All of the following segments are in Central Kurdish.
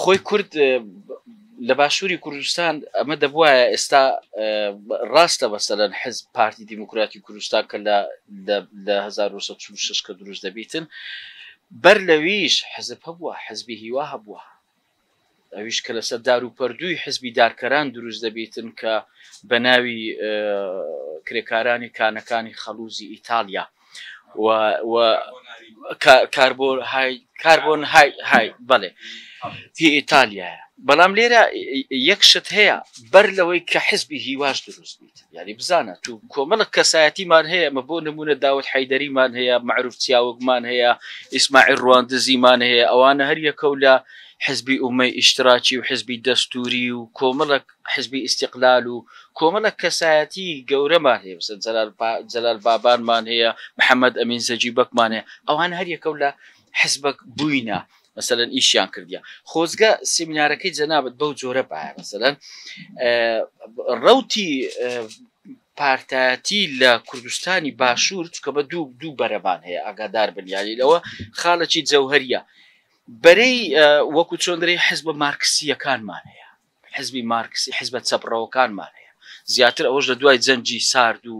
خۆی کورد لە باشووری کوردستان ئەمە دەبواە ئێستا ڕاستە بەسەرەن حزب پارتی دیموکراتی کوردستان کە لە 1946 کە دروست دەبیتن بەر لەویش حزب هەبووە حزبی هیوا هەبووە ئەویش کە لەسەر دار و پەردووی حزبی دارکەران دروست دەبیتن کە بە ناوی کرێکارانی کانەکانی خەڵوزی ئیتالیا کاربۆن های بەڵێ هی ئیتالیایە بەڵام لێرە یەکشت هەیە بەر لەوەی کە حزبی هیواش دروست بیت یعنی بزانە تو کۆمەڵە کەسایەتیمان هەیە مە بۆ نمونە داوت حەیدەریمان هەیە معروف چیاوەکمان هەیە ئیسماعیل ڕواندزیمان هەیە ئەوانە هەر یەکەو لە حزبی ئومەی ئیشتراکی و حزبی دەستوری و کۆمەڵک حزبی ئیستیقلال و کۆمەڵە کەسایەتی گەورەمان هەیە جەلال بابانمان هەیە محەممەد ئەمین زەجیبەکمان هەیە ئەوان هەر یەکەو لە حزبک بووینە مثلەن ئیشیان کردیا خۆزگە سمینارەکەی جەنابەت بەو جۆرە باە مثلەن ڕەوتی پارتایەتی لە کوردستانی باشوور چکە بە دوو بەرەبان هەیە ئاگادار بنیانی لەوە خاڵەکی جەوهریە بەرەی وەکو چۆندرەی حزبە مارکسیەکانمان هەیە حزبی مارکسی حزبە چەپڕەوەکانمان هەیە زیاتر ئەوەش لە دوای جەنجی سارد و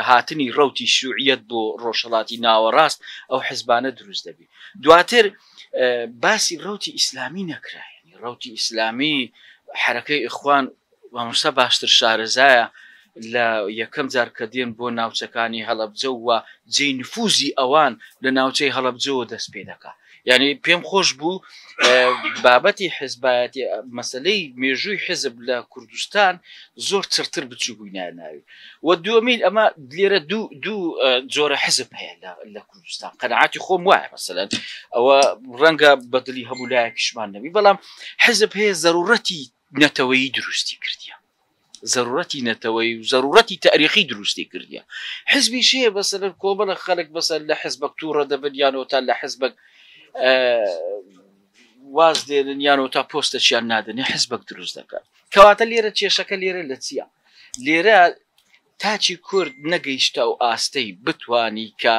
هاتنی ڕەوتی شوعیەت بۆ ڕۆژهەڵاتی ناوەڕاست ئەو حزبانە دروست دەبی دواتر باسی ڕەوتی ئیسلامی نەکرایانی ڕەوتی ئیسلامی حرەکەی ئیخوان مامۆستا باشتر شارەزایە لە یەکەم جار کە دێن بۆ ناوچەکانی هەڵەبجە و جێی نفوزی ئەوان لە ناوچەی هەڵەبجەوە دەست پێ دەکات یعنی پێم خۆش بوو بابەتی حزبایەتی مەسلەی مێژووی حزب لە کوردستان زۆر چرتر بچوو بووینە ناوی و دووەمین ئەمە لێرە دوو جۆرە حزب هەیە لە کوردستان قەنەعاتی خۆم وایە مەسەلەن ئەوە ڕەنگە بەدڵی هەموو لایەکیشمان نەبی بەڵام حزب هەیە زەروڕەتی نەتەوەیی دروستی کردیە ضرورەتی نەتەوەی و ضرورەتی تاریخی دروستی کردیە حزبی شەیە بەسەر کۆمەڵە خەڵک بەسەر لە حزبک تووڕە دەبنیانەوە تا لە حزبک واز دێنن یانەوە تا پۆستەچیان نادنێ حزبک دروست دەکات کەواتە لێرە کێشەکە لێرە لە چییە لێرە تاچی کورد نەگەیشتە و ئاستەی بتوانی کە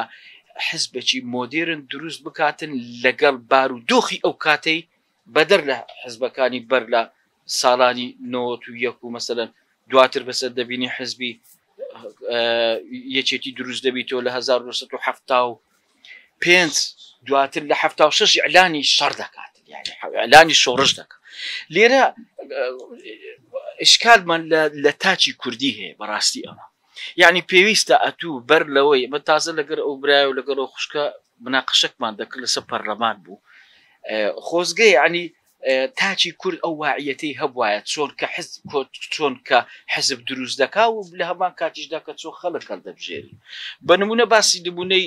حزبێکی مۆدێرن دروست بکاتن لەگەڵ بارودۆخی ئەو کاتەی بەدەر لە حزبەکانی بەر لە ساڵانی 91 و مەسەلەن دواتر بەسەر دەبینی حزبی یەکێتی دروست دەبیتەوە لە 1975 دواتر لە 76 ئەعلانی شەڕ دەکات یعنی ئەعلانی شۆڕش دەکات لێرە ئشکالمان لە تاچی کوردی هەیە بەڕاستی ئەمە یعنی پێویستە ئەتوو بەر لەوەی من تازە لەگەر ئەو برای و لەگەڵ ئەو خوشکە مناقشەکمان دەکرد لەسەر پەرلەمان بوو خۆزگەی ینی تاچی کورد ئەو واعیەتەی هەبوایە چۆن کە حزب دروست دەکا و لە هەمان کاتیشدا کە چۆن خەڵک هەڵدەبژێری بە نمونە باسی نمونەی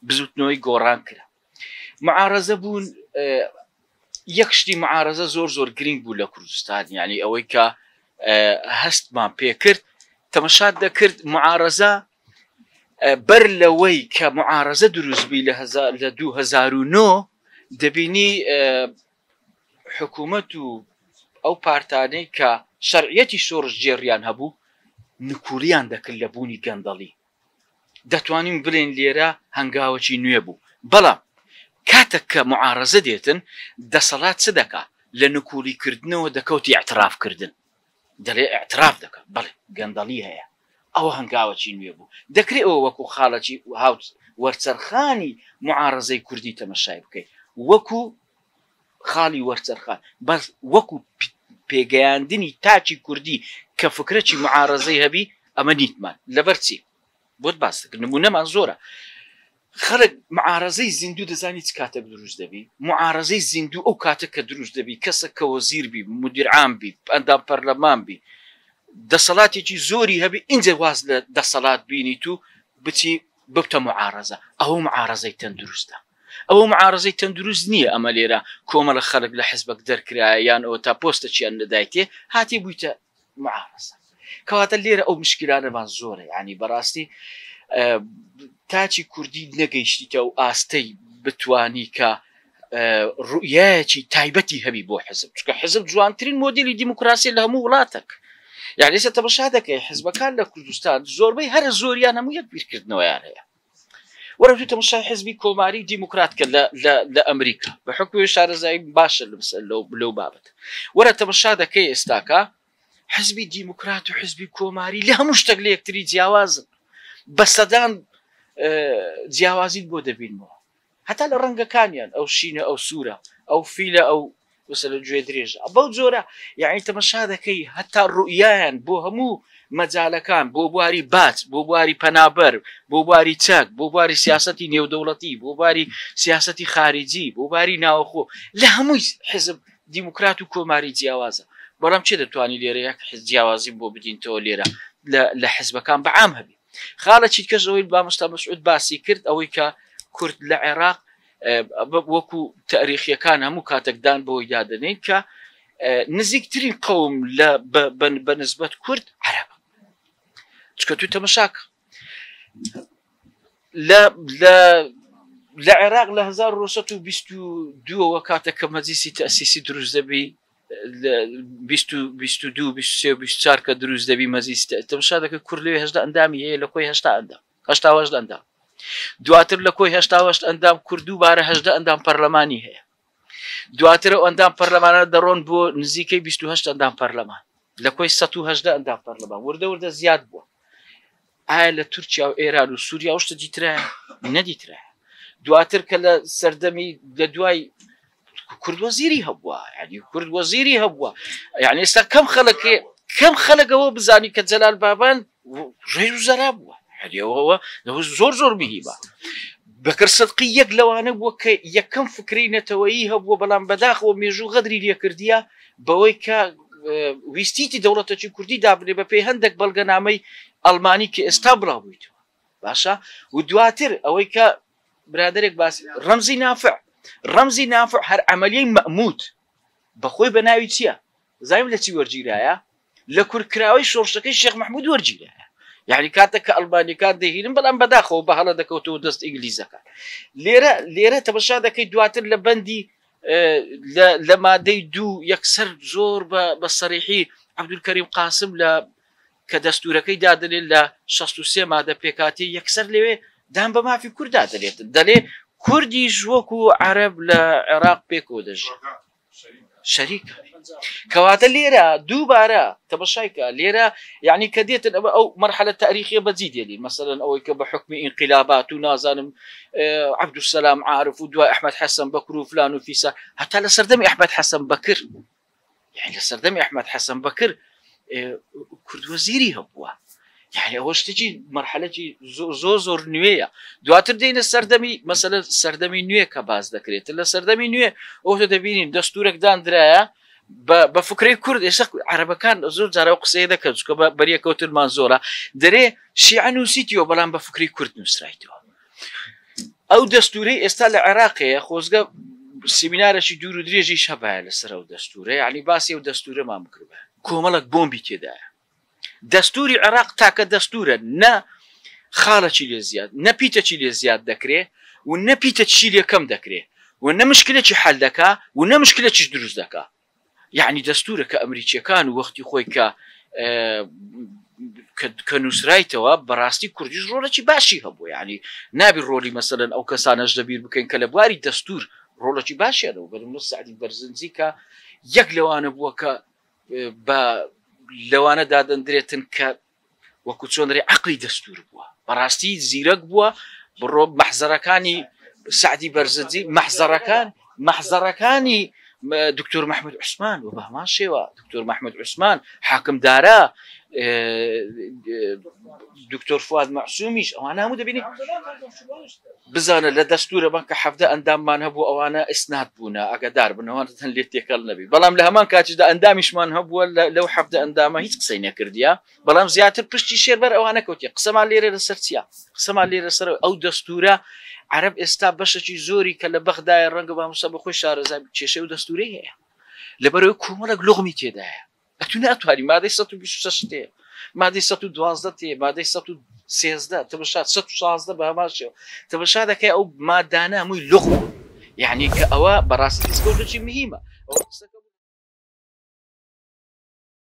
بزوتنەوەی گۆڕان کرا معارەزە بوون یەک شتی معارەزە زۆر گرنگ بوو لە کوردستان یعنی ئەوەی کە هەستمان پێ کرد تەمەشات دەکرد معارەزە بەر لەوەی کە معارەزە دروستبی لە 2009 دەبینی حکوومەت و ئەو پارتانەی کە شەرعیەتی شۆڕش جێڕیان هەبوو نکولیان دەکرد لە بوونی گەندەڵی دەتوانین بڵێن لێرە هەنگاوەکی نوێ بوو بەڵام کاتێک کە معارەزە دێتن دەسەڵات چ دەکا لە نکولیکردنەوە دەکەوتی ئاعترافکردن دەڵێ ئاعتراف دەکات بڵێ گەندەڵی هەیە ئەوە هەنگاوەکی نوێ بوو دەکرێت ئەوە وەکو خاڵەکی هاوت وەرچەرخانی معارەزەی کوردی تەمەشای بکەیت وەکو خاڵی وەرچەرخان بەس وەکو پێگەیاندنی تاچی کوردی کە فکرەی معارەزەی هەبی ئەمە نیتمان لەبەر چی بۆت باس دەکرد نمونەمان زۆرە خەڵک معارەزەی زیندوو دەزانی چ کاتێک دروست دەبی معارەزەی زیندوو ئەو کاتێک کە دروست دەبی کەسە کە وەزیر بی مدیر عام بی ئەندام پەرلەمان بی دەسەڵاتێکی زۆری هەبی ئینجا واز لە دەسەڵات بینیت و بچی ببتە معارەزە ئەوە معارەزەی تەندروستە ئەوە معارەزەی تەندروست نییە ئەمە لێرە کۆمەڵە خەڵک لە حزبك دەرکرایە یان ئەوە تا پۆستەچیان نەدایتێ هاتی بوویتە معارەزە کەواتە لێرە ئەو مشکلانەمان زۆرە ینی بەڕاستی تاچی کوردی نەگەیشتیتە و ئاستەی بتوانی کە ڕوئیەکی تایبەتی هەبی بۆ حزب چکە حزب جوانترین مۆدیلی دیموکراسی لە هەموو وڵاتێک یعنی ئێستا تەماشا دەکەی حزبەکان لە کوردستان زۆربەی هەر زۆریان هەموو یەک بیرکردنەوەیان هەیە وەرە توی تەماشای حزبی کۆماری دیموکرات کە لە ئەمریکا بە حکمی شارەزایی باشە لەو بابەت وەرە تەماشا دەکەی ئێستاکە حزبی دیموکرات و حزبی کۆماری لە هەموو شتێک لە یەکتری جیاوازن بە سەدان جیاوازیت بۆ دەبینەوە هەتا لە ڕەنگەکانیان ئەو شینە ئەو سوورە ئەو فیلە ئەو وسە لە گوێ درێژە بەو جۆرە یعنی تەماشا دەکەی هەتا ڕوئیان بۆ هەموو مەجالەکان بۆ بواری باج بۆ بواری پەنابەر بۆ بواری چەک بۆ بواری سیاسەتی نێودەوڵەتی بۆ بواری سیاسەتی خارجی بۆ بواری ناوەخۆ لە هەمووی حزب دیموکرات و کۆماری جیاوازە بەڵام چێ دەتوانانی لێرە یەک جیاوازی بۆ بدینتەوە لێرە لە حزبەکان بەعام هەبی خاڵە چیت کەس ئەوەی بامۆستا مەسعود باسی کرد ئەوەی کە کورد لە عێراق وەکو تاریخیەکان هەموو کاتێکدان بەوەی دادنین کە نزیکترین قەوم بە نسبەت کورد عەرەبە چکە توی تەماشاکە لە عێراق لە 1922 کاتێک کە مەجلیسی تەئسیسی دروست دەبی 22 کە دروست دەبی مەجلیسی تەماشا دەکەی کورد لەوێ 80 ئەندامی هەیە لە کۆی 80 ئەندام 80 ئەندام دواتر لە کۆی 88 ئەندام کورد دووبارە 80 ئەندام پەرلەمانی هەیە دواتر ئەو ئەندام پەرلەمانە دەڕۆن بۆ نزیکەی 28 ئەندام پەرلەمان لە کۆی 180 ئەندام پەرلەمان وردە زیاد بووە ئایا لە تورکیا و ئێران و سووریا ئەو شتە دیترایە نەدیترایە دواتر کە لە سەردەمی لە دوای کورد وەزیری هەبووە یعنی کورد وەزیری هەبووە یعنی ئێستا کەم خەڵکەوە بزانی کە جەلال بابان ڕێژ و زەرا بووە ئەوە زۆر میهیبە بەکر سەدقی یەک لەوانە بووە کە یەکەم فکری نەتەوەیی هەبووە بەڵام بەداخەوە مێژوو غەدری لێکردیە بەوەی کە ویستیتی دەوڵەتێکی کوردی دابنێ بە پێی هەندێک بەڵگەنامەی ئەڵمانی کە ئێستا بڵاوبوویتەوە باشە و دواتر ئەوەی کە برادێک باسی ڕەمزی نافع هەر عەمەلیەی مەئموود بەخۆی بە ناوی چییە زانیم لە چی وەرگیرایە لە کورتکراوەی شۆڕشەکەی شێخ مەحموود وەرگیرایە یعنی کاتێک کە ئەڵبانیەکان دەهێنن بەڵام بەداخەوە بە هەڵە دەکەوتەوە دەست ئینگلیزەکان لێرە تەماشا دەکەی دواتر لە بەندی لە مادەی 2 یەکسەر زۆر بە سەریحی عەبدولکەریم قاسم کە دەستورەکەی دادنێت لە 63 مادە پێکاتی یەکسەر لەوێ دام بە مافی کووردا دەلێ کوردیش وەکو عەرەب لە عێراق پێکەوە دەژێت شەریکە کەواتە لێرە دووبارە تەماشایکە لێرە یعنی کە دێتن ئەو مەرحەلە تاریخیە بەجی دێنی مەسەڵەن ئەوەی کە بە حکمی ئینقلابات و نازانم عەبدولسەلام عارف و دوای ئەحمەد حەسەن بەکر و فلان و فیسان هەتا لە سەردەمی ئەحمەد حەسەن بەکر یعنی لە سەردەمی ئەحمەد حەسەن بەکر کورد وەزیری هەبووە یعنی ئەوە شتێکی مەرحەلەی زۆر نوێیە دواتر دێنە سەردەمی مەسەلەن سەردەمی نوێ کە باز دەکرێت لە سەردەمی نوێ ئەوتە دەبینین دەستورێک دانرایە بە فکرەی کورد ئێستا عەرەبەکان زۆر جارە قسەیە دەکەن چکە بەریەکەوتنمان زۆرە دەرێ شیعە نووسیتیەوە بەڵام بە فکری کورد نووسرایتەوە ئەو دەستورەی ئێستا لە عێراقەیە خۆزگە سیمینارێکی دوور و درێژی شەبایە لەسەر ئەو دەستورە یعنی باسی ئەو دەستورەمان بکردە کۆمەڵک بۆمبی تێدایە دەستوری عێراق تاکە دەستورە نە خاڵەکی لێ زیاد نە پیتەکی لێ زیاد دەکرێ و نە پیتەچی لێ کەم دەکرێ و نە مشکلێکی حەل دەکا و نە مشکلێکیش دروست دەکا یعنی دەستورە کە ئەمریکیەکان و وەختی خۆی کە نووسرایتەوە بەڕاستی کوردیش ڕۆڵێکی باشی هەبوو یعنی نابی ڕۆلی مەسەلەن ئەو کەسانەش دەبیر بکەین کە لە بواری دەستور ڕۆڵێکی باشیانەوە بەرمە سعدی بەرزنجی کە یەک لەوانە بووە کە بە لەوانە دادەندرێتن کە وەکو چۆنڕێ عەقلی دەستور بووە بەڕاستی زیرەک بووە بڕۆ مەحزەرەکانی سعدی بەرزنجی مەحزەرەکانی دکتۆر محمود عوسمان و بە هەمان شێوە دکتۆر محمود عوسمان حاکمدارە دکتۆر فواد مەعسوومیش ئەوانە هەموو دەبینی بزانە لە دەستورە بان کە 17 ئەنداممان هەبوو ئەوانە ئیسناد بوونە ئەگەدار بنەوە هەن لێ تێکەڵ نەبی بەڵام لە هەمان کاتیشدا ئەندامیشمان هەبووە لەو 17 ئەندامە هیچ قسەی نەکردیە بەڵام زیاتر پشتی شێربەر ئەوانە کەوتیە قسەمان لێرە لەسەر چییە قسەمان لێرە سەر ئەو دەستورە عەرەب ئێستا بەشێکی زۆری کە لە بەغدایە ڕەنگە بامۆستا بەخۆی شارەزای کێشەی و دەستورەی هەیە لەبەرەوەی کۆمەڵێک لۆغمی تێدایە ئەتوانی مادەی 126 تێ مادەی 112 تێ مادەی 113 تەماشا 116 بە هەمان شێوە تەماشا دەکەی ئەو مادانە هەمووی لۆغم یعنی کە ئەوە بەڕاستی دەستکەوتێکی مهمە